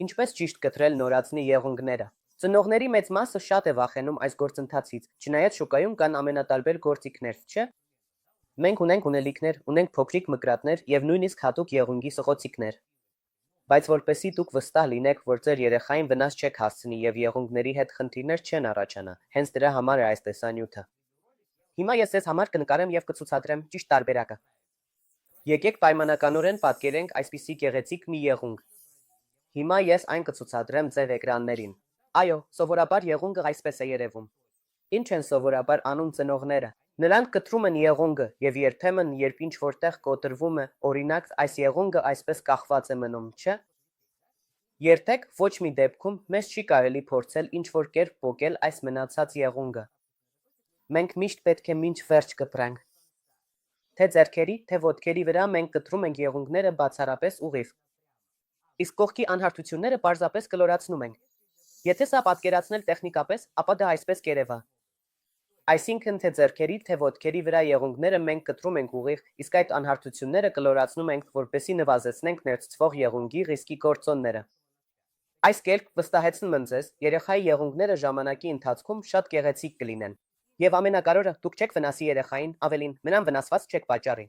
Ինչպես ճիշտ կտրել նորածնի եղունգները։ Ծնողների մեծ մասը շատ է վախենում այս գործընթացից, չնայած շուկայում կան ամենատարբեր գործիքներ, չէ՞։ Մենք ունենք ունելիքներ, ունենք փոքրիկ մկրատներ եւ նույնիսկ հատուկ եղունգի սղոցիկներ։ Բայց որպեսզի դուք վստահ լինեք, որ ձեր երեխային վնաս չեք հասցնի եւ եղունգների հետ խնդիրներ չեն առաջանա, հենց դրա համար է այս տեսանյութը։ Հիմա ես ձեզ համար կնկարեմ եւ կցուցադրեմ ճիշտ տարբերակը։ Եկեք պայմանականորեն պատկերենք այսպիսի գեղեցիկ մի եղունգ։ Հիմա ես այն կցուցադրեմ ձեր էկրաններին։ Այո, սովորաբար եղունգը այսպես է երևում։ Ինչ են սովորաբար անում ծնողները։ Նրանք կտրում են եղունգը եւ երբեմն, երբ ինչ որտեղ կոտրվում է, օրինակ, այս եղունգը այսպես կախված է մնում, չէ՞։ Երբեք ոչ մի դեպքում մեզ չի կարելի փորձել ինչ որ կերպ պոկել այս մնացած եղունգը։ Մենք միշտ պետք է մինչ վերջ կտրենք։ Թե ձեռքերի, թե ոտքերի վրա մենք կտրում ենք եղունգները բացառապես ուղիղ։ Իսկ կողքի անհարթությունները պարզապես կլորացնում ենք։ Եթե սա պատկերացնել տեխնիկապես, ապա դա այսպես կերևա։ Այսինքն թե ձեռքերի, թե ոտքերի վրա եղունգները մենք կտրում ենք ուղիղ, իսկ այդ անհարթությունները կլորացնում ենք, որպեսզի նվազեցնենք ներծծվող եղունգի ռիսկի գործոնները։ Այս կերպ վստահեցնում եմ ձեզ, երեխայի եղունգները ժամանակի ընթացքում շատ գեղեցիկ կլինեն։ Եվ ամենակարևորը, դուք չեք վնասի երեխային, ավելին, նրան վնասված չեք պատճառի։